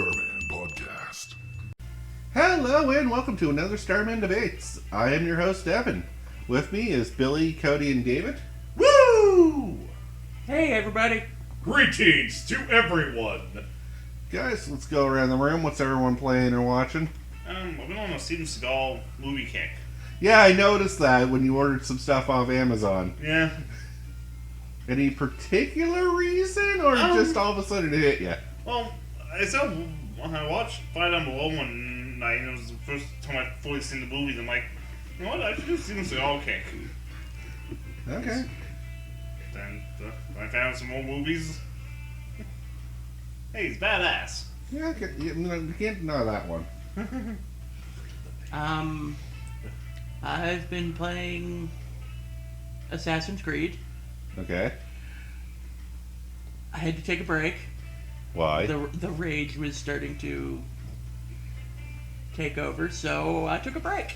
Starmen Podcast. Hello and welcome to another Starmen Debates. I am your host, Evan. With me is Billy, Cody, and David. Woo! Hey, everybody. Greetings to everyone. Guys, let's go around the room. What's everyone playing or watching? I've been on a Steven Seagal movie kick. Yeah, I noticed that when you ordered some stuff off Amazon. Yeah. Any particular reason, or just all of a sudden it hit you? Well, I watched Fly Down Below one night, and it was the first time I'd fully seen the movies. I'm like, you know what? I should do Steven Seagal kick. Okay. Then I found some more movies. Hey, he's badass. Yeah, okay. You can't deny that one. I've been playing Assassin's Creed. Okay. I had to take a break. Why? The rage was starting to take over, so I took a break.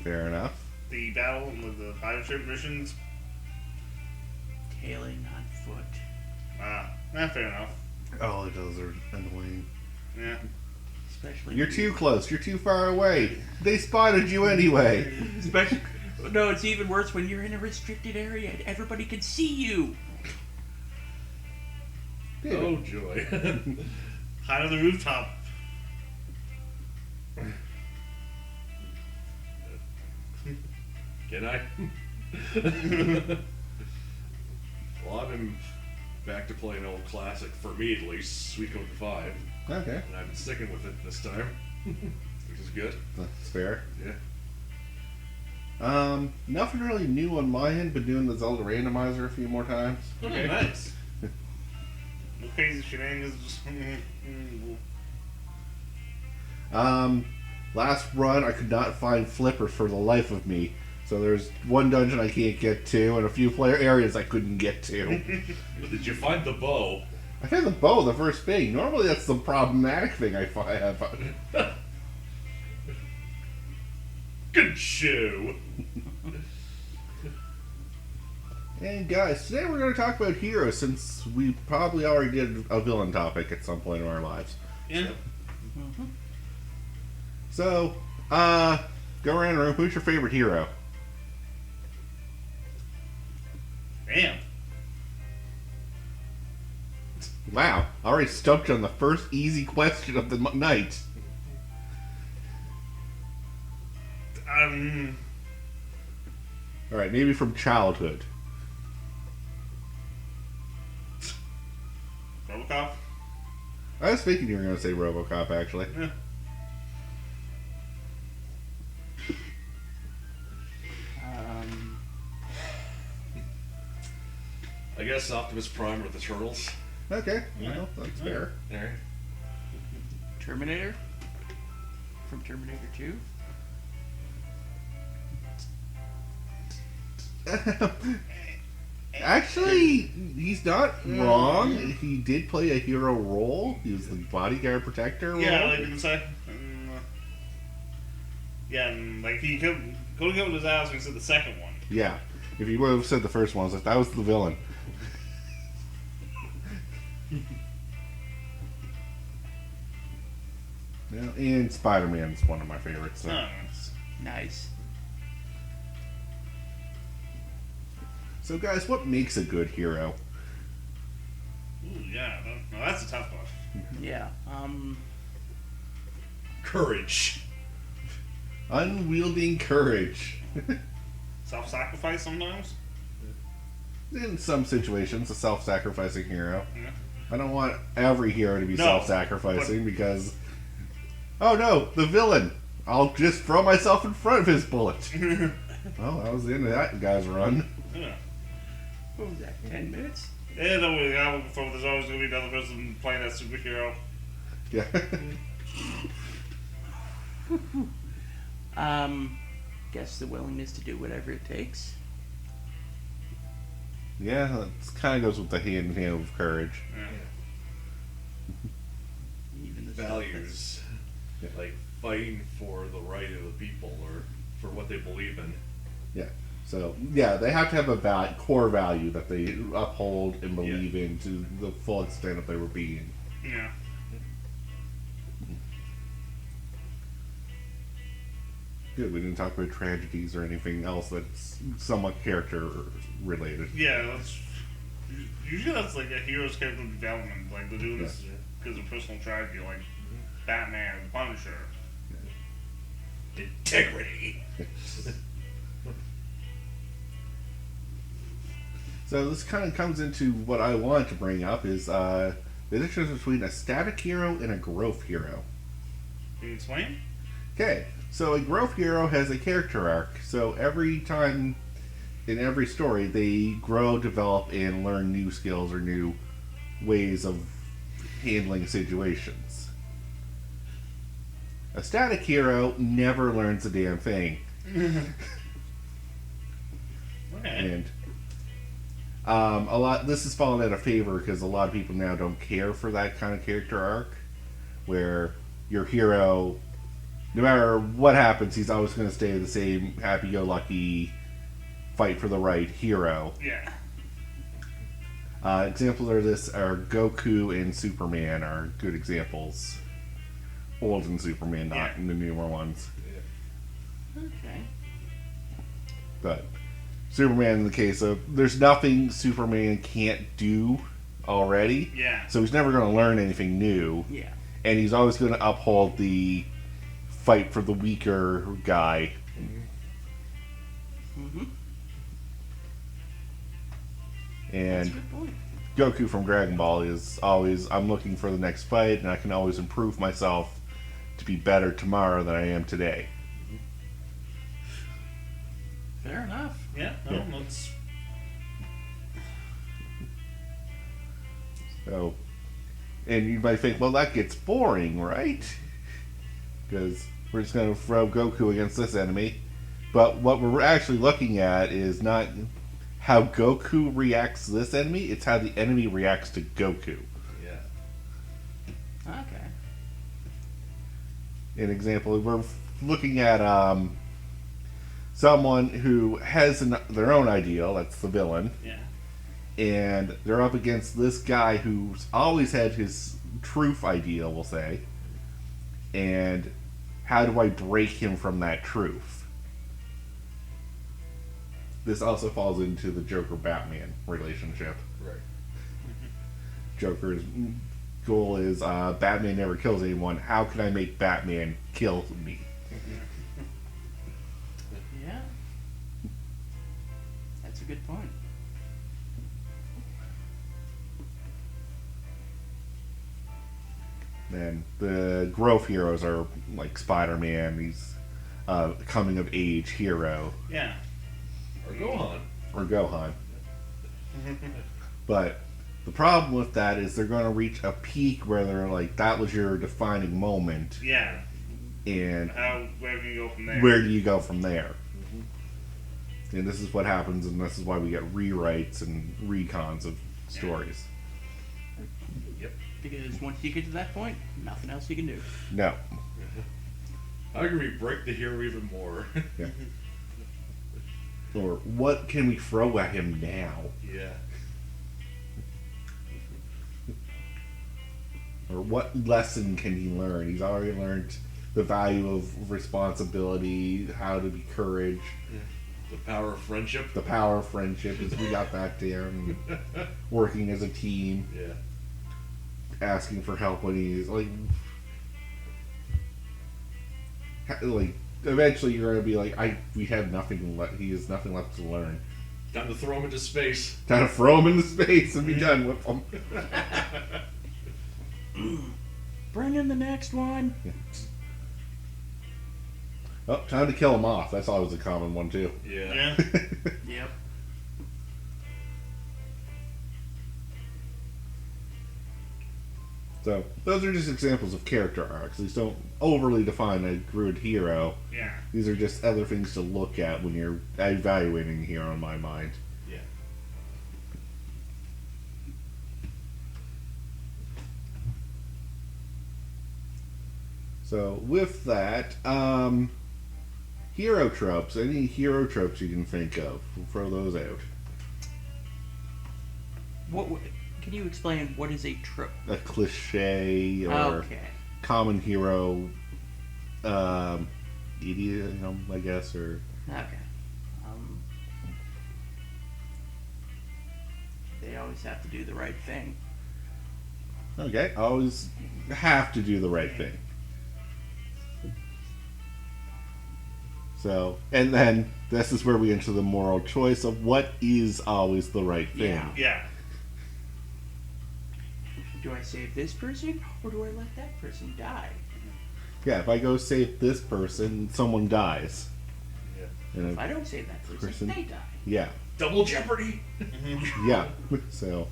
Fair enough. The battle with the pirate missions. Tailing on foot. Fair enough. Oh, those are annoying. Yeah. Especially You're too close. You're too far away. They spotted you anyway. Especially, no, it's even worse when you're in a restricted area and everybody can see you. Oh, joy. High on the rooftop. Can I? Well, I've been back to playing an old classic, for me at least, Sweet Code 5. Okay. And I've been sticking with it this time, which is good. That's fair. Yeah. Nothing really new on my end, but doing the Zelda randomizer a few more times. Okay, nice. No crazy shenanigans. Last run I could not find flippers for the life of me. So there's one dungeon I can't get to, and a few player areas I couldn't get to. But did you find the bow? I found the bow the first thing. Normally that's the problematic thing I have. Good show. And guys, today we're going to talk about heroes, since we probably already did a villain topic at some point in our lives. Yeah. Mm-hmm. So, go around the room. Who's your favorite hero? Damn. Wow, already stumped you on the first easy question of the night. Alright, maybe from childhood. Robocop? I was thinking you were going to say RoboCop, actually. Yeah. I guess Optimus Prime with the Turtles. Okay, well, that's fair. Alright. Terminator? From Terminator 2? Actually, he's not wrong. He did play a hero role. He was the bodyguard protector role. Yeah, like you can say. Yeah, and like he could have killed his ass when he said the second one. Yeah. If you would have said the first one, I was like, that was the villain. Yeah, and Spider-Man's one of my favorites. So. Oh, Nice. So, guys, what makes a good hero? ooh, yeah. No, that's a tough one. Yeah. Courage. Unwielding courage. Self-sacrifice sometimes. In some situations, a self-sacrificing hero. Yeah. I don't want every hero to be No, self-sacrificing because... Oh no, the villain! I'll just throw myself in front of his bullet. Well, that was the end of that guy's run. Yeah. What was that, 10 minutes? Yeah, no, there's always going to be another person playing that superhero. Yeah. Guess the willingness to do whatever it takes. Yeah, that kind of goes with the hand in hand with courage. Yeah. Even the Values. Like fighting for the right of the people or for what they believe in. Yeah. So, yeah, they have to have a core value that they uphold and believe in to the full extent of their being. Yeah. Good, we didn't talk about tragedies or anything else that's somewhat character related. Yeah, usually that's like a hero's character development. Like they're doing this because of personal tragedy, like Batman, Punisher. Integrity. So this kind of comes into what I wanted to bring up is the difference between a static hero and a growth hero. Can you explain? Okay, so a growth hero has a character arc. So every time in every story, they grow, develop, and learn new skills or new ways of handling situations. A static hero never learns a damn thing. Okay. And this has fallen out of favor because a lot of people now don't care for that kind of character arc, where your hero, no matter what happens, he's always going to stay the same happy-go-lucky, fight for the right hero. Yeah. Examples of this are Goku and Superman are good examples. Old and Superman, not in the newer ones. Okay. But Superman, in the case of, there's nothing Superman can't do already. Yeah. So he's never going to learn anything new. Yeah. And he's always going to uphold the fight for the weaker guy. Mm-hmm. And That's a good point. Goku from Dragon Ball is always, I'm looking for the next fight, and I can always improve myself to be better tomorrow than I am today. Fair enough. Yeah. No, that's So, and you might think, well, that gets boring, right? Because we're just going to throw Goku against this enemy. But what we're actually looking at is not how Goku reacts to this enemy, it's how the enemy reacts to Goku. Yeah. Okay. An example, we're looking at someone who has their own ideal, that's the villain, yeah. and they're up against this guy who's always had his truth ideal, we'll say, and how do I break him from that truth? This also falls into the Joker-Batman relationship. Right. Joker's goal is Batman never kills anyone. How can I make Batman kill me? Yeah. That's a good point. And the growth heroes are like Spider-Man. He's a coming of age hero, Yeah. Or Gohan. or Gohan. But the problem with that is they're going to reach a peak where they're like, that was your defining moment, Yeah. and Where do you go from there? where do you go from there? And this is what happens, and this is why we get rewrites and recons of stories. Yep. Because once you get to that point, nothing else you can do. No. How can we break the hero even more? Yeah. Or what can we throw at him now? Yeah. Or what lesson can he learn? He's already learned the value of responsibility, how to be courage, The power of friendship. the power of friendship, as we got back there, and working as a team, Yeah. asking for help when he's like, eventually you're gonna be like, we have nothing left. He has nothing left to learn. Time to throw him into space. Time to throw him into space and be done with him. Bring in the next one. Oh, time to kill him off. That's always a common one too. Yeah. Yeah. Yep. So those are just examples of character arcs. These don't overly define a good hero. Yeah. These are just other things to look at when you're evaluating a hero, in my mind. Yeah. So with that, hero tropes. Any hero tropes you can think of? We'll throw those out. Can you explain what is a trope? A cliche or Okay. common hero idiot, I guess, or Okay. They always have to do the right thing. okay, always have to do the right thing. So, and then this is where we enter the moral choice of what is always the right thing. Yeah. Yeah. Do I save this person or do I let that person die? Yeah, if I go save this person, someone dies. Yeah. And If I don't save that person, they die. yeah, Double jeopardy. yeah. So,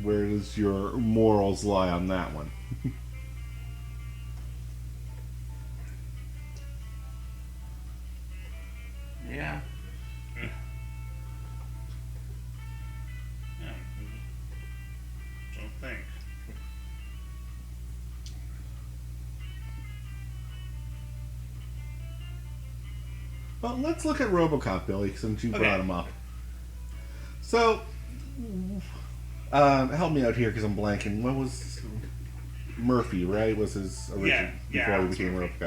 where does your morals lie on that one? Yeah. Yeah. Don't think. Well, let's look at RoboCop, Billy, since you Okay. brought him up. So, help me out here because I'm blanking. What was Murphy? Right, was his original before he it's became Murphy.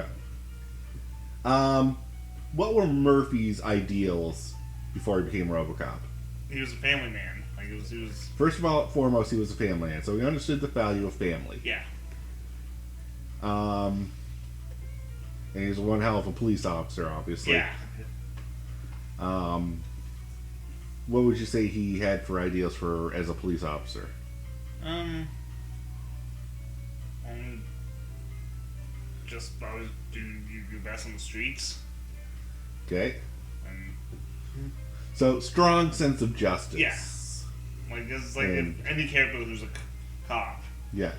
RoboCop. What were Murphy's ideals before he became RoboCop? He was a family man. Like he was. First of all, foremost, he was a family man, so he understood the value of family. Yeah. And he's one hell of a police officer, obviously. Yeah. What would you say he had for ideals for as a police officer? Um, just always do your best on the streets. Okay. And So, strong sense of justice. Yeah. like it's like And- if any character who's a cop. Yeah.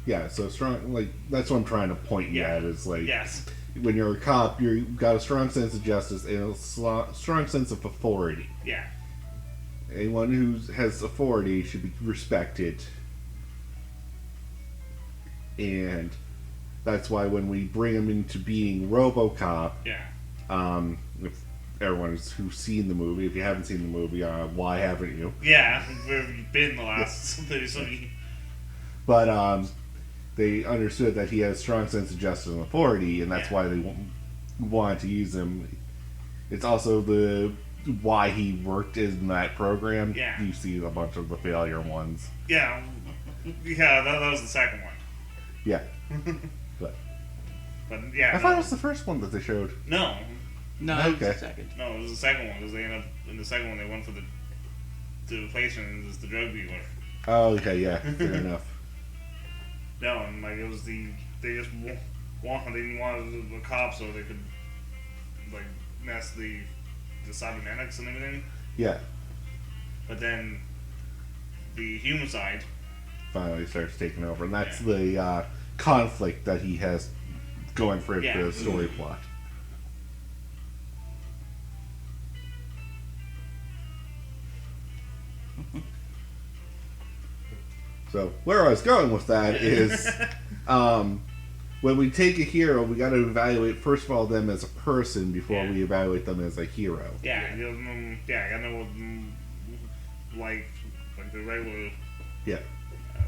Yeah, so strong, like, that's what I'm trying to point you Yeah. at, is like, Yes. when you're a cop, you've got a strong sense of justice and a strong sense of authority. Yeah. Anyone who has authority should be respected. And that's why when we bring him into being RoboCop, Yeah. if everyone who's seen the movie, if you haven't seen the movie, why haven't you? Yeah. Where have you been the last 30 something? But they understood that he has a strong sense of justice and authority, and that's Yeah. why they wanted to use him. It's also the why he worked in that program. Yeah. You see a bunch of the failure ones. Yeah. Yeah. That was the second one. Yeah. But But yeah. I thought it was the first one that they showed. No. No, it was Okay. the second. No, it was the second one because they ended up in the second one they went for the replacement and it was the drug dealer. Oh, okay, yeah, fair enough. No, and like it was they just they didn't want the cops so they could like mess the cybernetics and everything. Yeah, But then the human side, finally starts taking over, and that's the conflict that he has going for Yeah. the story plot. So where I was going with that is, when we take a hero, we got to evaluate first of all them as a person before Yeah. we evaluate them as a hero. yeah, I know like the regular Yeah.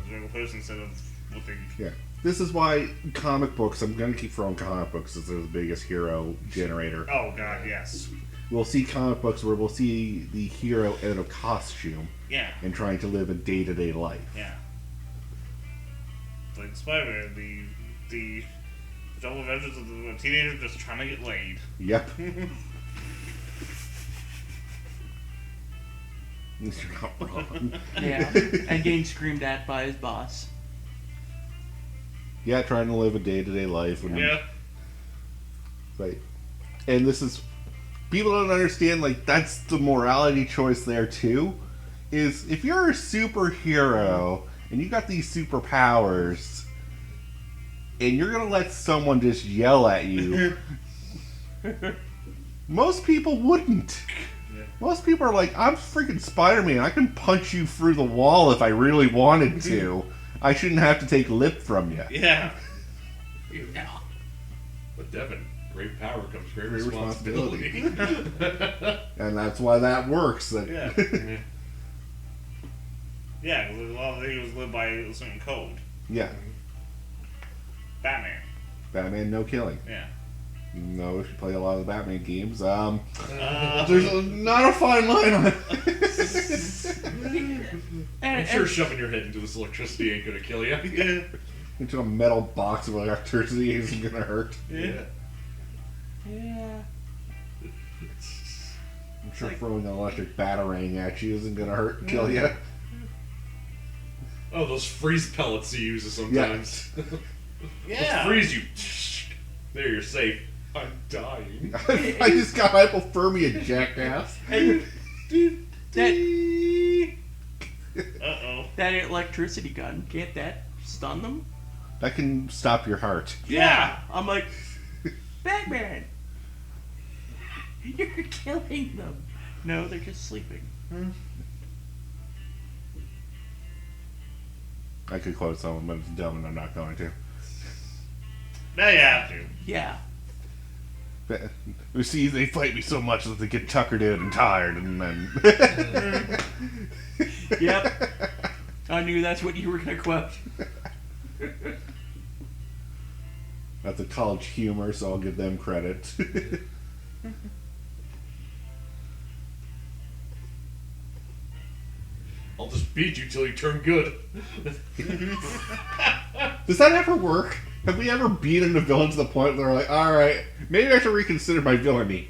regular person instead of what they Yeah. This is why comic books, I'm going to keep throwing comic books as they're the biggest hero generator. Oh god, yes, We'll see comic books where we'll see the hero out of costume yeah, and trying to live a day-to-day life. yeah. Like Spider-Man, the double adventures of the teenager just trying to get laid. Yep. You're not wrong. Yeah, and getting screamed at by his boss. Yeah, trying to live a day-to-day life. And, Yeah, Right. And this is... People don't understand, like, that's the morality choice there, too. Is, if you're a superhero, and you got these superpowers, and you're gonna let someone just yell at you... Most people wouldn't. Yeah. Most people are like, I'm freaking Spider-Man. I can punch you through the wall if I really wanted to. I shouldn't have to take lip from you. yeah. Yeah. But Devin, great power comes great Great responsibility. And that's why that works. That Yeah. Yeah, because a lot of the heroes live by a certain code. yeah. Batman. Batman, no killing. Yeah. No, if you play a lot of the Batman games, there's not a fine line on it. I'm sure shoving your head into this electricity ain't gonna kill you. Yeah. Into a metal box of electricity isn't gonna hurt. Yeah. Yeah. I'm sure throwing an electric batarang at you isn't gonna hurt and kill you. Oh, those freeze pellets he uses sometimes. Yeah. They'll freeze you. There, you're safe. I'm dying. I just got hypothermia, jackass. Uh-oh. That electricity gun, can't that stun them? That can stop your heart. Yeah. I'm like, Batman! You're killing them. No, they're just sleeping. I could quote someone, but it's dumb and I'm not going to. Now you have to. Yeah. But, you see, they fight me so much that they get tuckered in and tired, and then... Yep. I knew that's what you were going to quote. That's a college humor, so I'll give them credit. I'll just beat you till you turn good. Does that ever work? Have we ever beaten a villain to the point where they're like, alright, maybe I should reconsider my villainy?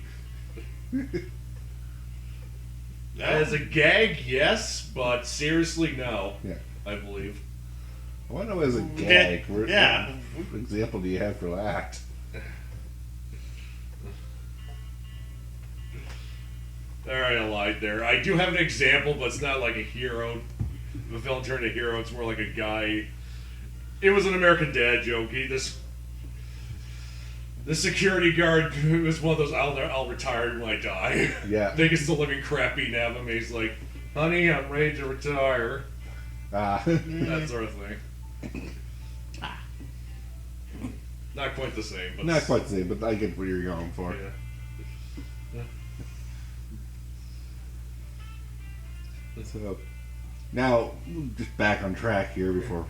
As a gag, yes, but seriously, no. Yeah. I believe. I want to know as a gag. Yeah. What example do you have for that? Alright, I lied there. I do have an example, but it's not like a hero. The villain turned a hero, it's more like a guy. It was an American Dad joke. The security guard was one of those, I'll retire when I die. Yeah. Biggest the living crap beaten out of him. He's like, honey, I'm ready to retire. That sort of thing. Not quite the same, but Not quite the same, but I get what you're going for. Yeah. So, now, just back on track here before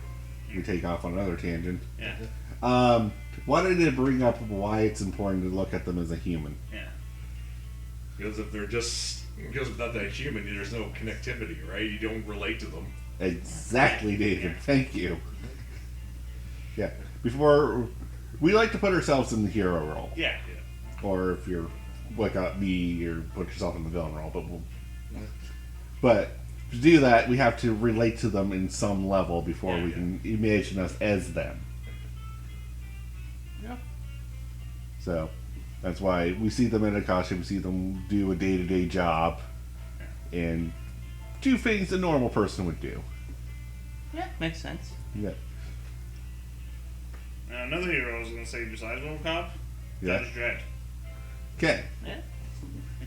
we take off on another tangent. Yeah. Wanted to bring up why it's important to look at them as a human. Yeah. Because without that human, there's no connectivity, right? You don't relate to them. Exactly, David. Thank you. Yeah. Before, we like to put ourselves in the hero role. Yeah. Or if you're like me, or put yourself in the villain role. But to do that, we have to relate to them in some level before we can imagine us as them. Yeah. So that's why we see them in a costume, we see them do a day-to-day job, and do things a normal person would do. Yeah, makes sense. Yeah. Another hero I was going to say besides RoboCop, Yeah. Judge Dredd. Okay. Yeah.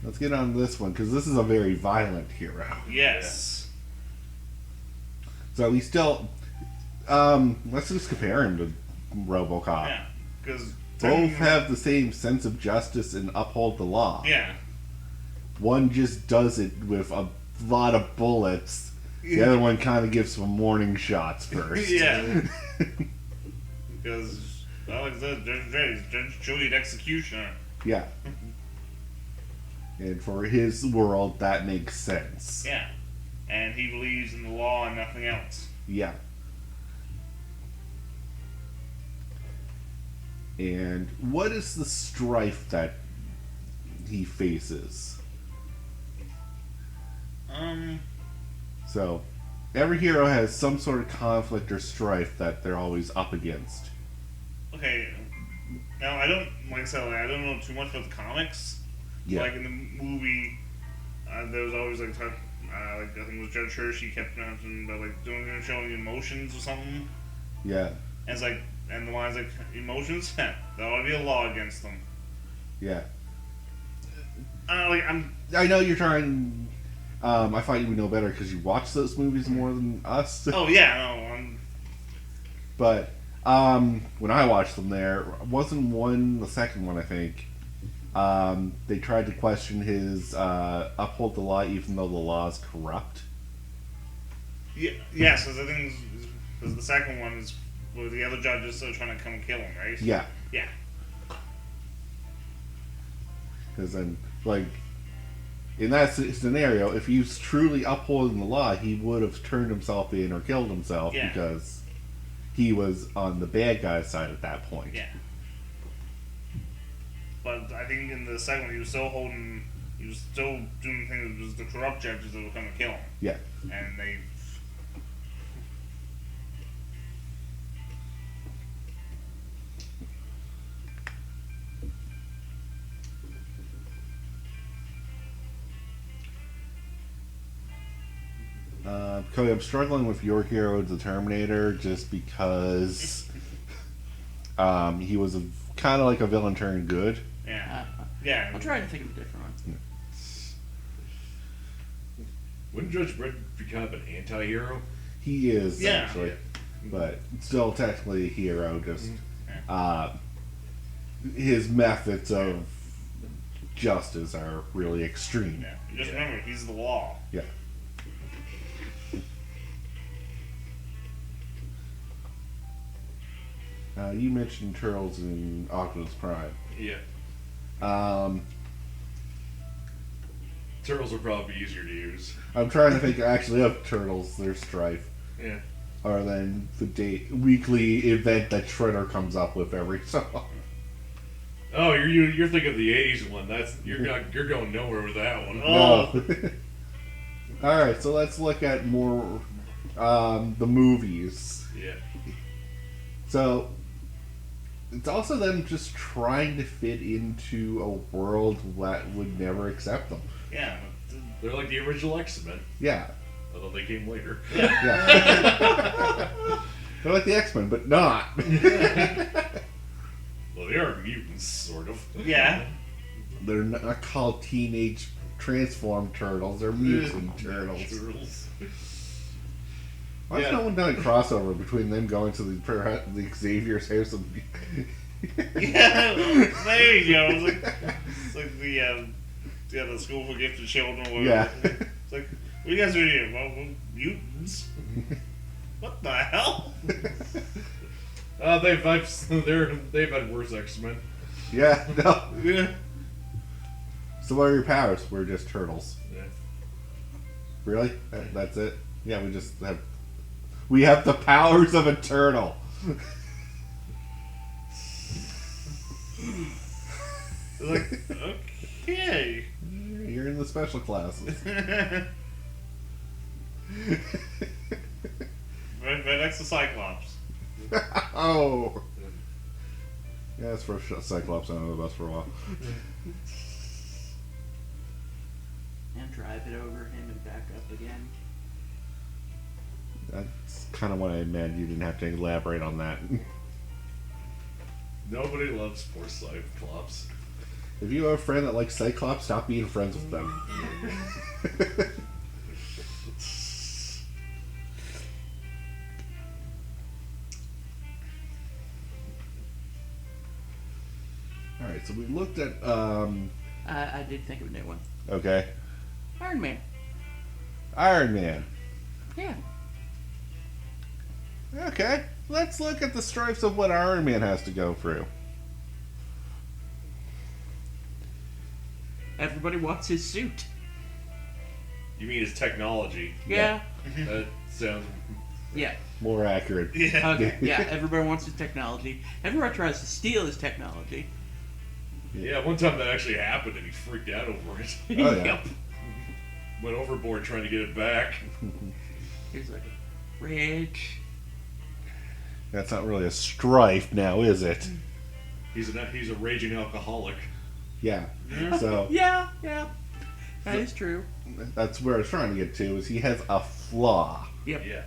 Let's get on to this one, because this is a very violent hero. Yes. So we still... let's just compare him to RoboCop. Yeah. Because Both have the same sense of justice and uphold the law. Yeah. One just does it with a lot of bullets. The other one kind of gives some warning shots first. Yeah. Because, well, like I said, Judge Dredd is Judge Julian Executioner. Yeah. And for his world, that makes sense. Yeah. And he believes in the law and nothing else. Yeah. And what is the strife that he faces? So, every hero has some sort of conflict or strife that they're always up against. Okay. Now, I don't, like I said, I don't know too much about the comics. Yeah. Like in the movie, there was always like I think it was Judge Hershey kept mentioning about like showing emotions or something. Yeah. And it's like, and the line's like, emotions? There ought to be a law against them. Yeah. I'm. I know you're trying. I thought you would know better because you watch those movies more than us. Oh yeah, no. But when I watched them, there wasn't one. The second one, I think. They tried to question his uphold the law, even though the law is corrupt. Yeah, yes, because I think the second one Well, the other judges are trying to come and kill him, right? Yeah, Yeah. because then, like, in that scenario, if he was truly upholding the law, he would have turned himself in or killed himself Yeah. because he was on the bad guy's side at that point. Yeah. But I think in the second one, he was still doing things. It was the corrupt judges that were coming to kill him. Yeah. And they. Cody, I'm struggling with your hero, the Terminator, just because he was kind of like a villain turned good. Yeah. Yeah. I'll try to think of a different one. Wouldn't Judge Dredd be kind of an anti-hero? He is, Yeah. actually. But still technically a hero, just his methods of justice are really extreme. Yeah. Just remember, he's the law. Yeah. You mentioned Turtles in Optimus Prime. Yeah. Um, Turtles would probably be easier to use. I'm trying to think actually of Turtles, their strife. Yeah. Or then the weekly event that Shredder comes up with every so often. Oh, you're thinking of the '80s one. You're going nowhere with that one. Oh. No. Alright, so let's look at more the movies. Yeah. So it's also them just trying to fit into a world that would never accept them. Yeah. They're like the original X-Men, Yeah. although they came later. Yeah. They're like the X-Men, but not. Well, they are mutants, sort of. Yeah. They're not called Teenage Transformed Turtles, they're Mutant Turtles. Why has no one done a crossover between them going to the Xavier's house and... Yeah, there you go. It's like the school for gifted children. Or Yeah. It's like, what are you guys doing here? Well, mutants. What the hell? They've had worse X-Men. Yeah, no. Yeah. So what are your powers? We're just turtles. Yeah. Really? That's it? Yeah, we have the powers of a turtle. Like, okay. You're in the special classes. Right next to Cyclops. Oh. Yeah, that's for Cyclops under the bus for a while. And drive it over him and back up again. That's kind of what I meant. You didn't have to elaborate on that. Nobody loves poor Cyclops. If you have a friend that likes Cyclops, stop being friends with them. Alright, so we looked at, I did think of a new one. okay, Iron Man. Iron Man. Yeah. Okay, let's look at the stripes of what Iron Man has to go through. Everybody wants his suit. You mean his technology? Yeah. That sounds. Yeah. More accurate. Yeah. Okay. Yeah. Everybody wants his technology. Everyone tries to steal his technology. Yeah, one time that actually happened and he freaked out over it. Oh, yeah. Yep. Went overboard trying to get it back. He's like, rich. That's not really a strife now, is it? He's a raging alcoholic. Yeah. So Yeah. Yeah. That is true. that's where I was trying to get to, is he has a flaw. Yep. Yeah.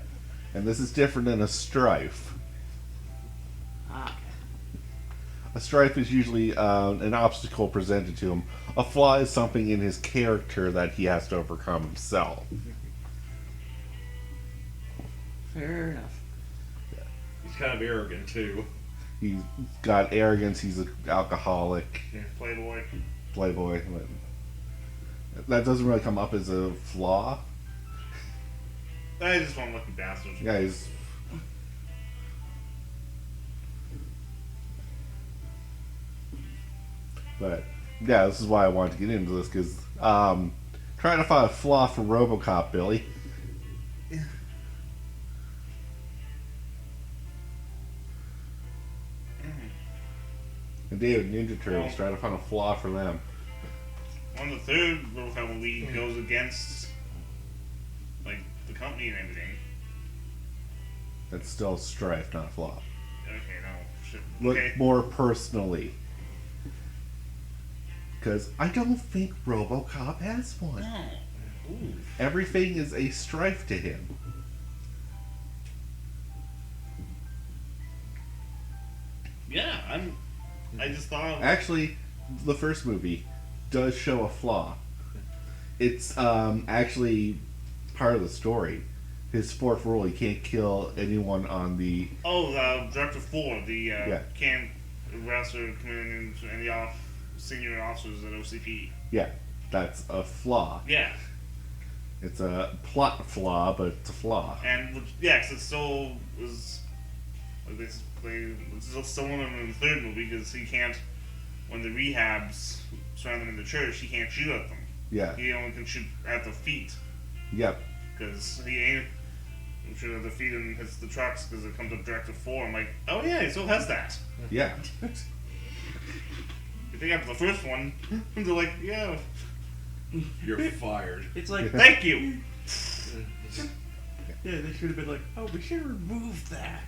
And this is different than a strife. Ah. A strife is usually an obstacle presented to him. A flaw is something in his character that he has to overcome himself. Fair enough. He's kind of arrogant too. He's got arrogance, he's an alcoholic, Playboy. playboy. That doesn't really come up as a flaw. I just want lucky bastards. Yeah, he's... But yeah, this is why I wanted to get into this because trying to find a flaw for RoboCop, Billy. And David, Ninja Turtles, trying to find a flaw for them. On the third RoboCop movie, he goes against like the company and everything. That's still strife, not a flaw. Okay, no. Shit. Look Okay. more personally. Because I don't think RoboCop has one. No. Ooh. Everything is a strife to him. Yeah, I just thought. Actually, the first movie does show a flaw. It's actually part of the story. His fourth rule: he can't kill anyone on the. Oh, Director 4, the Yeah. can't arrest or commit any senior officers at OCP. Yeah, that's a flaw. Yeah, It's a plot flaw, but it's a flaw. and yeah, 'cause it still was like it's still similar in the third movie because he can't when the rehabs surround them in the church, he can't shoot at them. Yeah. He only can shoot at the feet Yep. because he ain't shoot at the feet and hits the trucks because it comes up Director 4. I'm like, oh yeah, he still has that. Yeah. You think after the first one, they're like, yeah, You're fired. It's like, thank you. yeah, they should have been like, oh, we should remove that.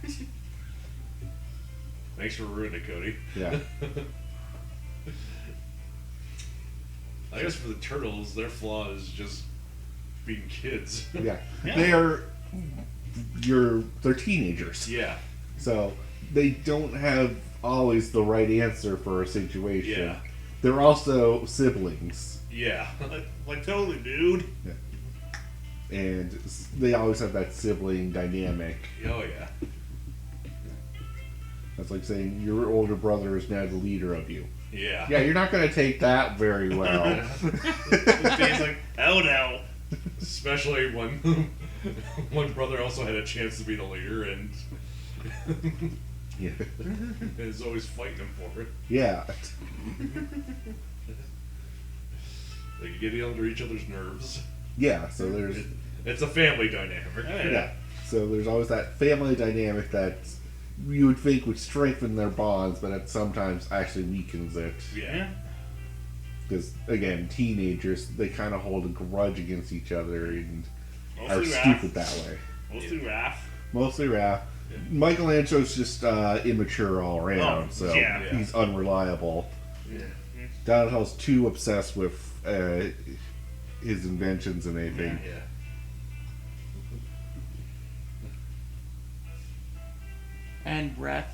Thanks for ruining it, Cody. Yeah. I guess for the turtles, their flaw is just being kids. Yeah. Yeah. They're teenagers. Yeah. So they don't have always the right answer for a situation. Yeah. They're also siblings. Yeah. Like totally, dude. And they always have that sibling dynamic. Oh yeah. That's like saying your older brother is now the leader of you. Yeah. Yeah, you're not going to take that very well. He's like, oh no. Especially when one brother also had a chance to be the leader and Yeah. is always fighting him for it. Yeah. They get under each other's nerves. Yeah, so there's It's a family dynamic. yeah. So there's always that family dynamic that you would think would strengthen their bonds, but it sometimes actually weakens it. Yeah. Because again, teenagers, they kind of hold a grudge against each other and are Mostly stupid Raph. that way. Mostly Raph. Mostly Raph. Michelangelo's just immature all around, Oh, so yeah. he's unreliable. Yeah. Donatello's too obsessed with his inventions and everything. Yeah. And Raph,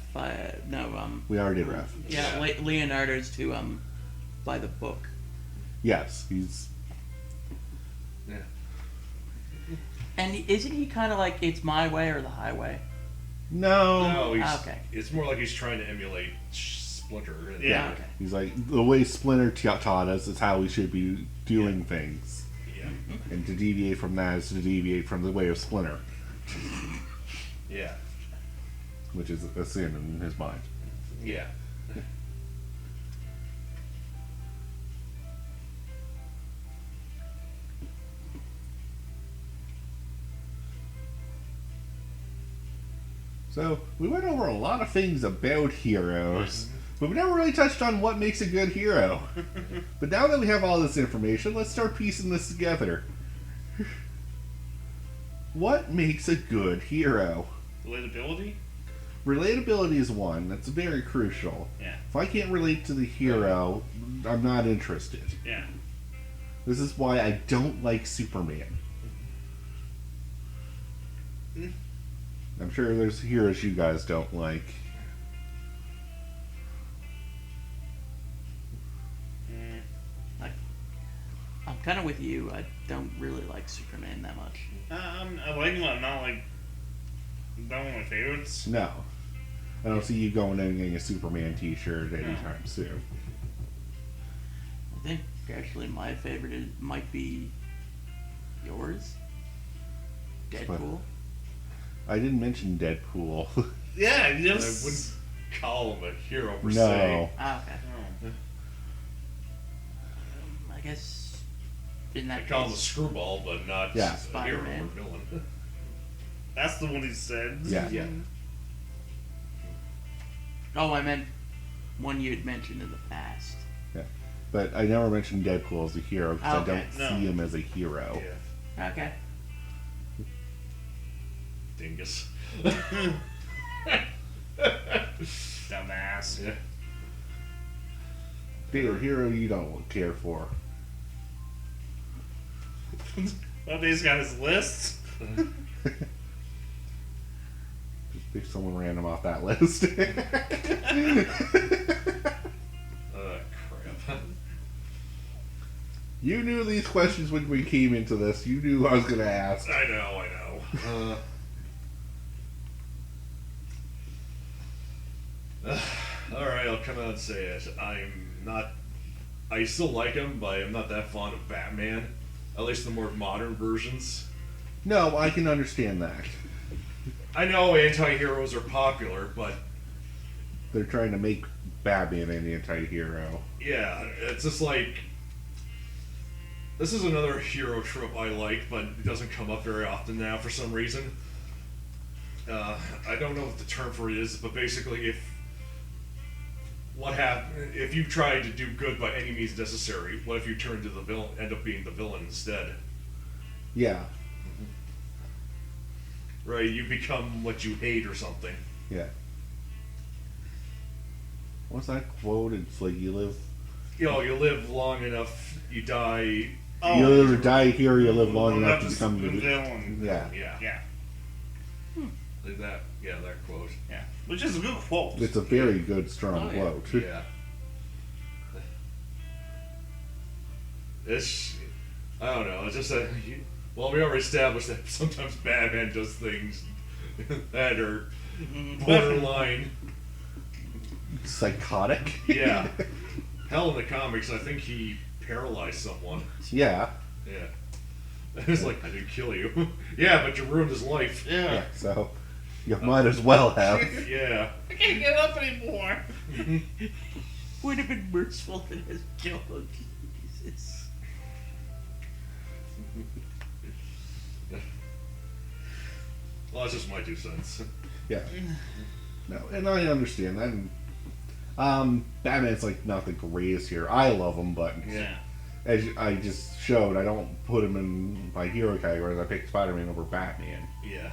We already did Raph. yeah, Leonardo's to by the book. Yes, he's Yeah. And isn't he kind of like it's my way or the highway? no. No, he's, Okay. it's more like he's trying to emulate Splinter. Yeah. Okay. He's like the way Splinter taught us is how we should be doing things, Yeah. and to deviate from that is to deviate from the way of Splinter, Yeah. which is a sin in his mind. Yeah. So we went over a lot of things about heroes, but we never really touched on what makes a good hero. But now that we have all this information, let's start piecing this together. What makes a good hero? Relatability? Relatability is one. That's very crucial. Yeah. If I can't relate to the hero, I'm not interested. Yeah. This is why I don't like Superman. I'm sure there's heroes you guys don't like. I'm kind of with you. I don't really like Superman that much. I like him, I'm not like not one of my favorites. No. I don't see you going in and getting a Superman t-shirt anytime soon. I think actually my favorite might be yours, Deadpool. I didn't mention Deadpool. Yeah, I just wouldn't call him a hero per No. se. Ah, okay. guess in I that call him a case, screwball, but not Yeah. a hero or Spider-Man. villain. That's the one he said. Yeah. Yeah. Oh, I meant one you had mentioned in the past. But I never mentioned Deadpool as a hero because Okay. I don't No. see him as a hero. Yeah. Okay. Dingus. Dumbass. Yeah. Favorite hero you don't care for. Well, he's got his list. Just pick someone random off that list. Crap. You knew these questions when we came into this. You knew I was going to ask. I know. Alright, I'll come out and say it. I still like him, but I'm not that fond of Batman. At least the more modern versions. No, I can understand that. I know anti-heroes are popular, but They're trying to make Batman an anti-hero. yeah, it's just like... This is another hero trope I like, but it doesn't come up very often now for some reason. I don't know what the term for it is, but basically if you try to do good by any means necessary, what if you turn to the villain, end up being the villain instead? Yeah, Right, you become what you hate or something. yeah. What's that quote? It's like you live... You know, you live long enough, you die. Oh, you live or die here, you live long enough to become the the... villain. Yeah. Yeah. Like that, yeah, that quote. Yeah. Which is a good quote. It's a very good, strong Oh, yeah. quote. Yeah. It's, I don't know, it's just that, well, we already established that sometimes Batman does things that are borderline. Psychotic? Yeah. Hell, in the comics, I think he paralyzed someone. Yeah. Yeah. It's like, I didn't kill you. Yeah, but you ruined his life. Yeah, so you might as well have. Yeah. I can't get up anymore. Would have been merciful if it has killed. Jesus. Well, that's just my 2 cents. Yeah. No, and I understand that. And, Batman's like not the greatest here. I love him, but Yeah. as I just showed, I don't put him in my hero categories. I picked Spider-Man over Batman. Yeah.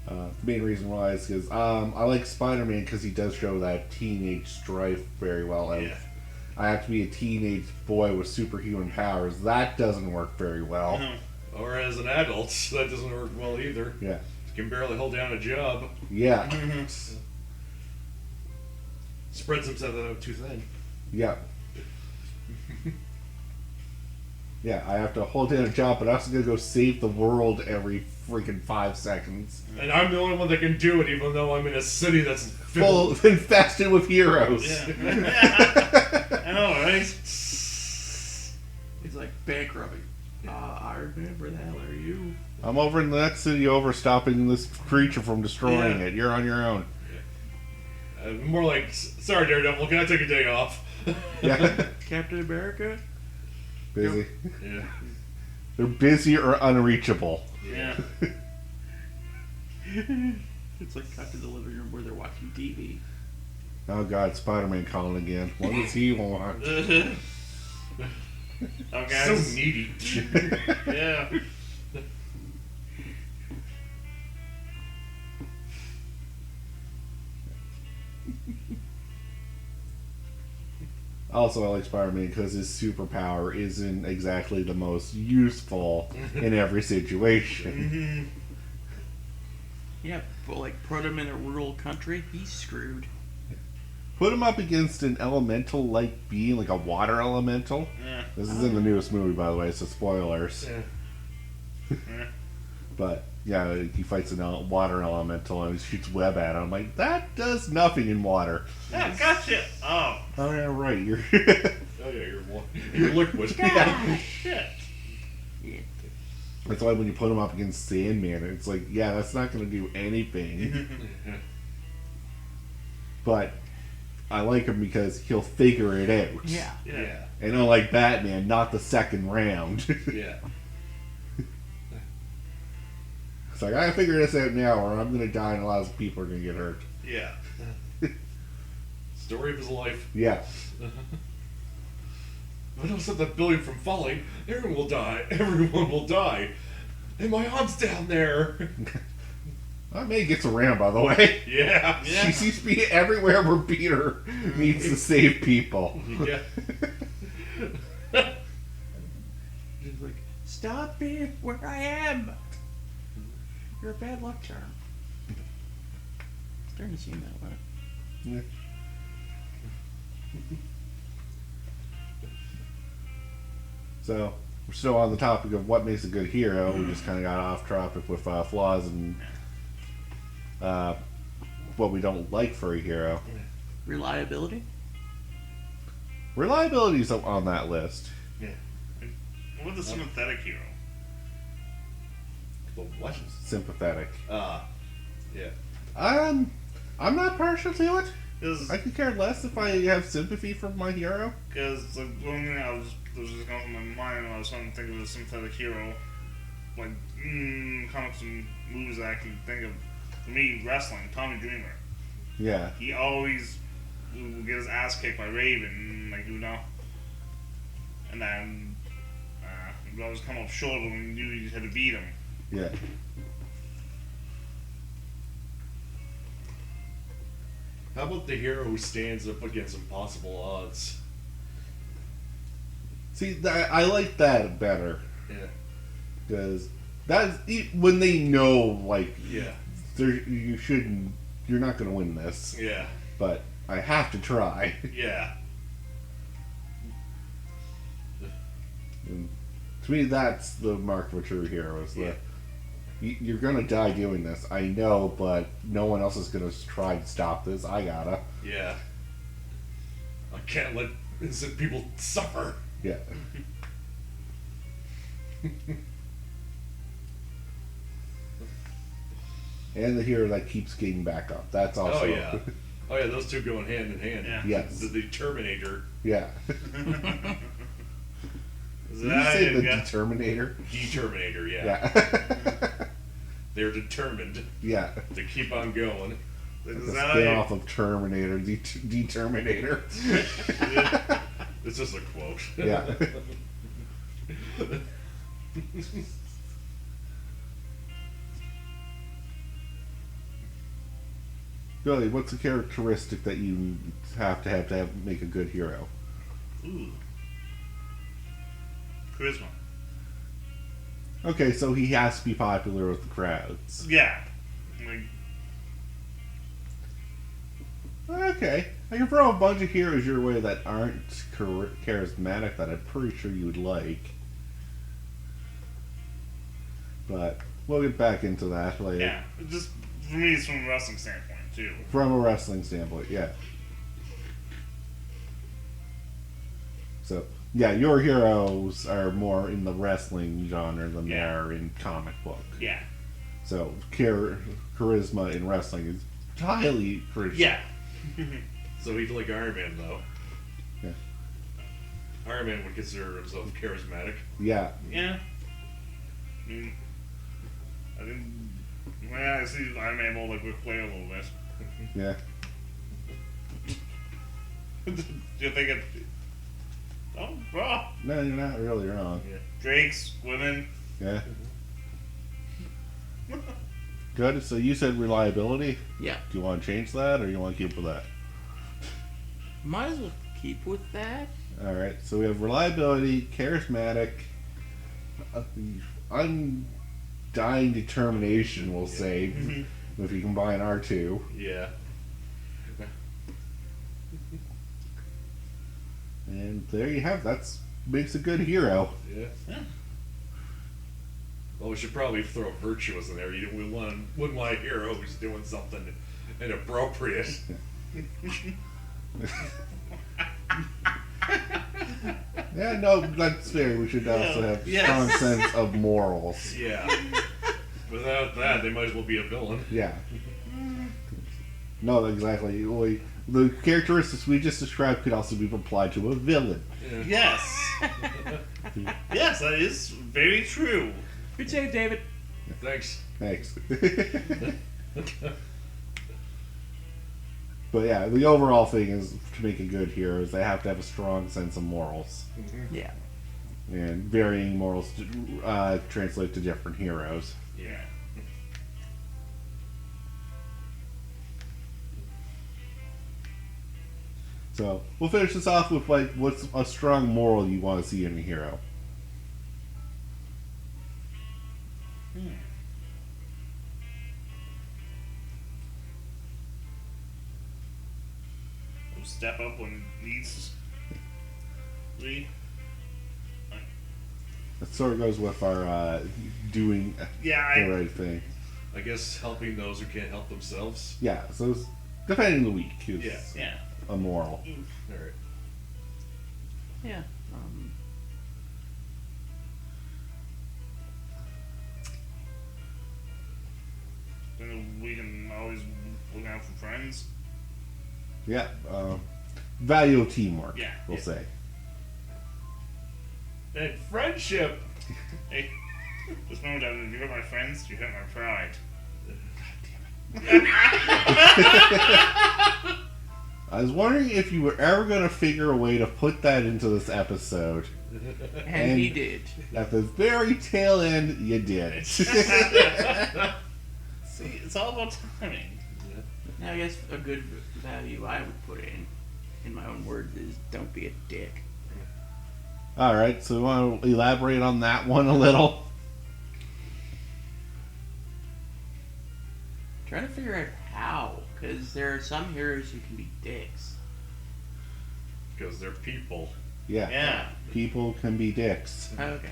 The main reason why is because I like Spider-Man because he does show that teenage strife very well. Yeah. I have to be a teenage boy with superhuman powers. That doesn't work very well. Or as an adult, that doesn't work well either. Yeah. Can barely hold down a job. Yeah. Spreads himself out too thin. Yeah. Yeah, I have to hold down a job, but I'm also gonna go save the world every freaking 5 seconds. And I'm the only one that can do it, even though I'm in a city that's Full filled. infested with heroes. Yeah. I know, right? He's like bankrupting. Iron Man, where the hell are you? I'm over in the next city over stopping this creature from destroying Yeah. it. You're on your own. More like, sorry, Daredevil, can I take a day off? Yeah. Captain America? Busy. Yeah. They're busy or unreachable. Yeah. It's like cut to the living room where they're watching TV. Oh god, Spider-Man calling again. What does he want? Oh, So guys. needy. Yeah. Also, I like Spider-Man because his superpower isn't exactly the most useful in every situation. Yeah, but like put him in a rural country, he's screwed. Put him up against an elemental-like being, like a water elemental. Yeah. This is in the newest movie, by the way, so spoilers. Yeah. But, yeah, he fights a water elemental and he shoots web at him. I'm like, that does nothing in water. Yeah, gotcha. Oh. Oh, yeah, right. You're Oh yeah, you're liquid. Oh, shit. Yeah. That's why when you put him up against Sandman, it's like, yeah, that's not going to do anything. But I like him because he'll figure it out. Yeah. Yeah. And unlike Batman, not the second round. Yeah. It's like, I gotta figure this out now or I'm going to die and a lot of people are going to get hurt. Yeah. Story of his life. Yeah. If I don't stop that building from falling, everyone will die. Everyone will die. And my aunt's down there. May gets around, by the way. Yeah. She seems to be everywhere where Peter needs to save people. Yeah. He's like, stop me where I am. You're a bad luck charm. Starting to seem that way. Yeah. So, we're still on the topic of what makes a good hero. We just kind of got off topic with flaws and what we don't like for a hero. Reliability? Reliability's on that list. Yeah. What the sympathetic hero? The what? Sympathetic. Yeah. I'm not partial to it. Because I could care less if I have sympathy for my hero. like one thing I was just going through my mind when I was trying to think of a sympathetic hero, like comics and movies that I can think of. For me, wrestling, Tommy Dreamer. Yeah. He always would get his ass kicked by Raven, like and then he would always come up short when he knew he had to beat him. Yeah. How about the hero who stands up against impossible odds? See, I like that better. Yeah. Because that's when they know, like, Yeah. you're not going to win this. Yeah. But I have to try. Yeah. And to me, that's the mark of a true hero. Is that you're going to die doing this. I know, but no one else is going to try to stop this. I gotta. Yeah. I can't let innocent people suffer. Yeah. And the hero that keeps getting back up. That's also. Oh yeah. Oh yeah, those two going hand in hand. Yeah. Yes. The Terminator. Yeah. Is Did you that say it, the yeah? Determinator? Determinator, yeah. Yeah. They're determined Yeah. to keep on going. Like, The is that spin it? off of Terminator, Determinator. It's just a quote. Yeah. Billy, what's a characteristic that you have to make a good hero? Ooh. Charisma. Okay, so he has to be popular with the crowds. Yeah. Like, Okay, I can throw a bunch of heroes your way that aren't charismatic that I'm pretty sure you'd like. But we'll get back into that later. yeah. It just, for me, it's from a wrestling standpoint, too. From a wrestling standpoint, yeah. So, yeah, your heroes are more in the wrestling genre than they Yeah. are in comic book. Yeah. So, charisma in wrestling is highly charisma. Yeah. So he'd like Iron Man though. Yeah. Iron Man would consider himself charismatic. Yeah. Yeah. I mean, I think, well, I see Iron Man more like Ric Flair a little bit. Yeah. Do you think it? Oh, bro. No, you're not really wrong. Drakes, women. Yeah. Good. So you said reliability. Yeah. Do you want to change that, or you want to keep with that? Might as well keep with that. All right. So we have reliability, charismatic, undying determination. We'll say if you combine our two. Yeah. And there you have. That's makes a good hero. Yeah. Well, we should probably throw virtuous in there. We wouldn't want a hero who's doing something inappropriate. Yeah, no, that's fair. We should also have Yes. strong sense of morals. Yeah. Without that, they might as well be a villain. Yeah. No, exactly. The characteristics we just described could also be applied to a villain. Yeah. Yes. Yes, that is very true. Good save, David. Thanks. Thanks. But yeah, the overall thing is to make a good hero is they have to have a strong sense of morals. Yeah. And varying morals translate to different heroes. Yeah. So we'll finish this off with like what's a strong moral you want to see in a hero. Step up when it needs to be. That sort of goes with our doing Yeah, the right thing. I guess helping those who can't help themselves. Yeah, so it's defending the weak is Yeah. a moral. Alright. Yeah. we can always look out for friends. Yeah, value of teamwork. Yeah, we'll yeah. say. And friendship! Hey, just remember that if you hurt my friends, you hurt my pride. I was wondering if you were ever going to figure a way to put that into this episode. And he did. At the very tail end, you did. See, it's all about timing. Now, I guess a good value I would put in my own words, is don't be a dick. Alright, so we want to elaborate on that one a little? Trying to figure out how, because there are some heroes who can be dicks. Because they're people. Yeah. Yeah. People can be dicks. Okay.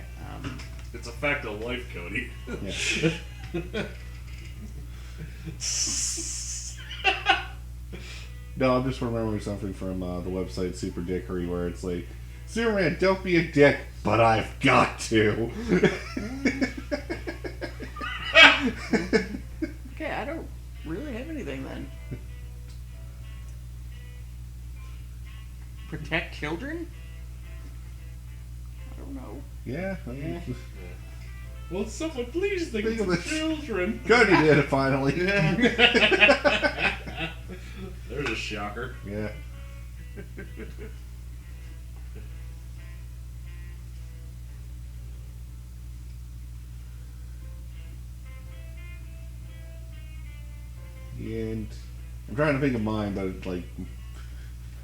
It's a fact of life, Cody. Yeah. No, I'm just remembering something from the website Super Dickery where it's like, Superman, don't be a dick, but I've got to. Okay, I don't really have anything then. Protect children? I don't know. Yeah. I mean, Will someone please think Think of of the the- children? Cody did it finally. There's a shocker. Yeah. And I'm trying to think of mine, but it's like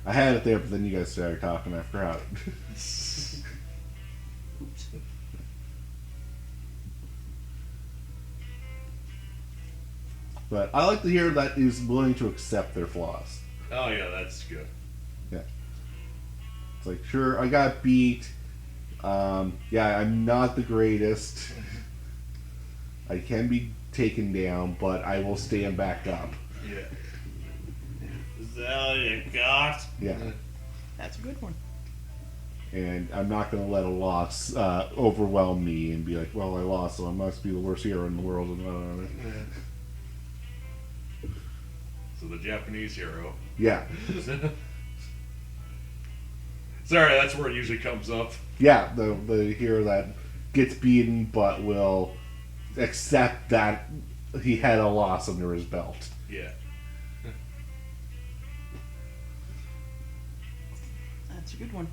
I had it there, but then you guys started talking. I forgot. Oops. But I like to hear that is willing to accept their flaws. Oh yeah, that's good. It's like, sure, I got beat. Yeah, I'm not the greatest. I can be taken down, but I will stand back up. Yeah. Is that all you got? Yeah. That's a good one. And I'm not going to let a loss overwhelm me and be like, well, I lost, so I must be the worst hero in the world. And So the Japanese hero. yeah. Sorry, that's where it usually comes up. Yeah, the hero that gets beaten but will accept that he had a loss under his belt. Yeah. That's a good one.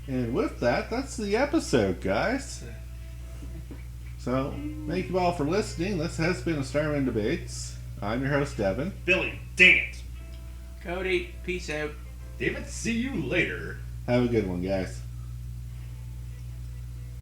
And with that, that's the episode, guys. So, thank you all for listening. This has been a Starmen Debates. I'm your host, Devin. Billy, dang it. Cody, peace out. David, see you later. Have a good one, guys.